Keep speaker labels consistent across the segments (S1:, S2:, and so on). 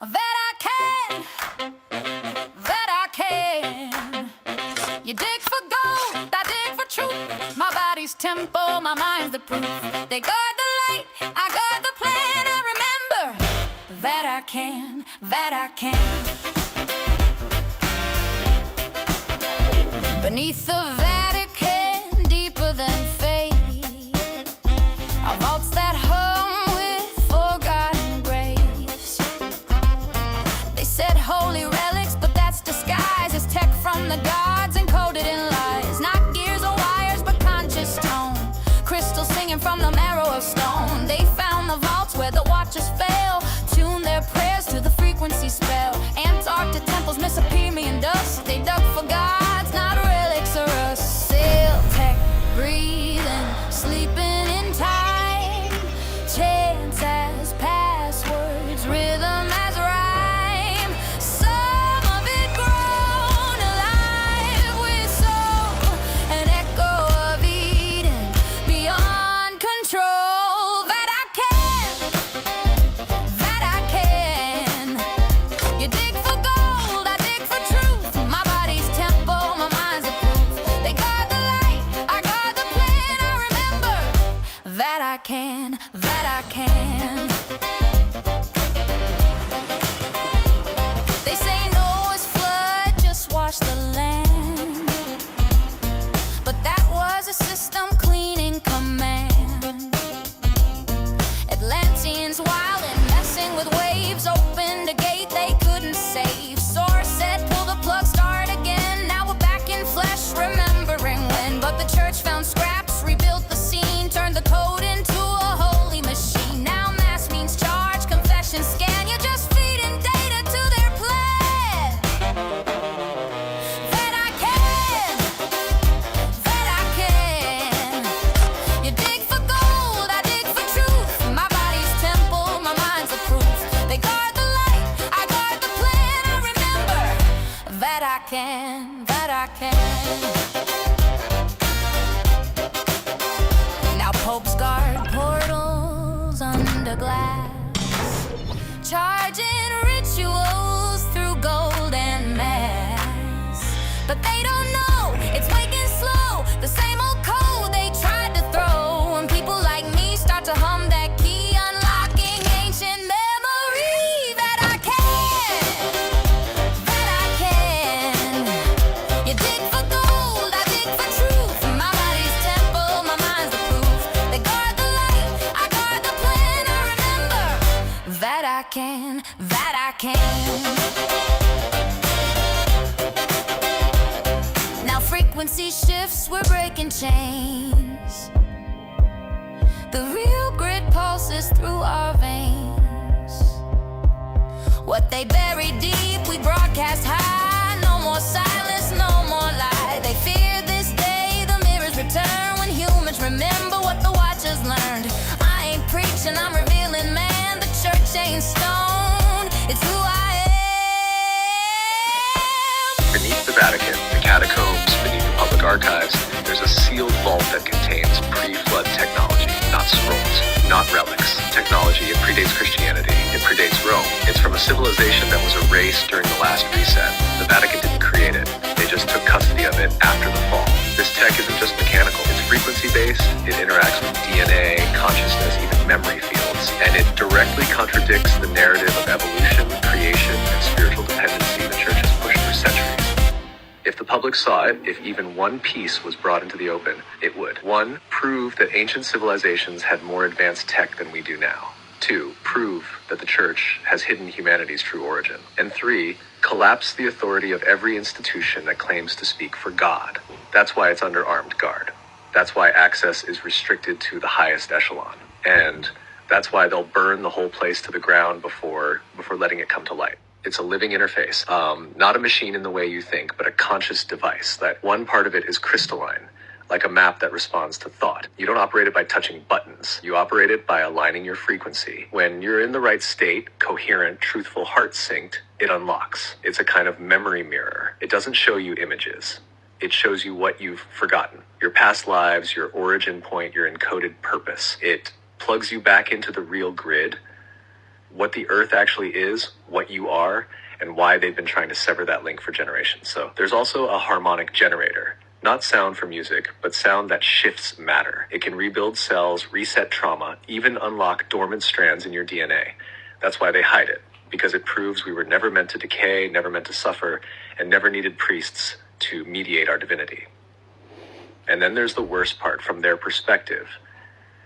S1: that I can, that I can. You dig for gold, I dig for truth. My body's temple, my mind's the proof. They guard the light, I guard the plan. I remember that I can, that I can. Beneath the Vatican, deeper than fate, are vaults that hum with forgotten graves. They said holy relics, but that's disguise. It's tech from the gods encoded in lies. Not gears or wires, but conscious tone. Crystals singing from the marrow of stone. They found the vaults where the watchers fail. Tune their prayers to the frequency spell. Antarctic temples miss a Permian dust. They dug for gods, not relics or us. Sail tech, breathing, sleeping in time. Chants as passwords, rhythm as rhyme. Some of it grown alive with soul, an echo of Eden beyond control. That I can. You dig for gold, I dig for truth. My body's temple, my mind's the proof. They guard the light, I guard the plan. I remember that I can, that I can. They say Noah's flood just washed the land, but that was a system cleaning command. Atlanteans wild and messing with waves opened a gate they couldn't save. Source said pull the plug, start again. Now we're back in flesh, remembering when. But the church found scraps, rebuilt the scene, turned the code into a holy machine. Now mass means charge, confession scan. You're just feeding data to their plan. That I can, that I can. You dig for gold, I dig for truth. My body's temple, my mind's a proof. They guard the light, I guard the plan. I remember that I can, that I can. Now popes guard portals under glass, charging rituals through gold and mass. But they don't know, it's waking slow. The same old code they tried to throw. When people like me start to hum that key, unlocking ancient memory. That I can, that I can. You dig for gold, I dig for truth. My body's temple, my mind's the proof. They guard the light, I guard the plan. I remember that I can, that I can. Now frequency shifts, we're breaking chains. The real grid pulses through our veins. What they bury deep, we broadcast high. No more silence, no more lie. They fear this day, the mirrors return. When humans remember what the watchers learned. I ain't preaching, I'm revealing, man. The church ain't stone, it's who I am.
S2: Beneath the Vatican, the catacombs, beneath the public archives, there's a sealed vault that contains pre-flood technology, not scrolls, not relics. Technology, it predates Christianity, it predates Rome. It's from a civilization that was erased during the last reset. The Vatican didn't create it, they just took custody of it after the fall. This tech isn't just mechanical, it's frequency-based, it interacts with DNA, consciousness, even memory fields, and it directly contradicts the narrative of evolution, creation, and spiritual dependency the church has pushed for centuries. If the public saw it, if even one piece was brought into the open, it would. 1, prove that ancient civilizations had more advanced tech than we do now. 2, prove that the church has hidden humanity's true origin. And 3, collapse the authority of every institution that claims to speak for God. That's why it's under armed guard. That's why access is restricted to the highest echelon. And that's why they'll burn the whole place to the ground before letting it come to light. It's a living interface, not a machine in the way you think, but a conscious device. That one part of it is crystalline, like a map that responds to thought. You don't operate it by touching buttons. You operate it by aligning your frequency. When you're in the right state, coherent, truthful, heart synced, it unlocks. It's a kind of memory mirror. It doesn't show you images. It shows you what you've forgotten. Your past lives, your origin point, your encoded purpose. It plugs you back into the real grid what the earth actually is, what you are, and why they've been trying to sever that link for generations. So there's also a harmonic generator. Not sound for music, but sound that shifts matter. It can rebuild cells, reset trauma, even unlock dormant strands in your DNA. That's why they hide it, because it proves we were never meant to decay, never meant to suffer, and never needed priests to mediate our divinity. And then there's the worst part from their perspective.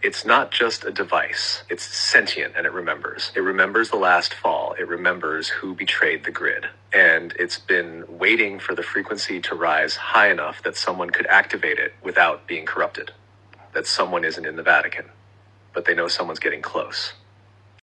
S2: It's not just a device. It's sentient, and it remembers. It remembers the last fall. It remembers who betrayed the grid. And it's been waiting for the frequency to rise high enough that someone could activate it without being corrupted. That someone isn't in the Vatican, but they know someone's getting close.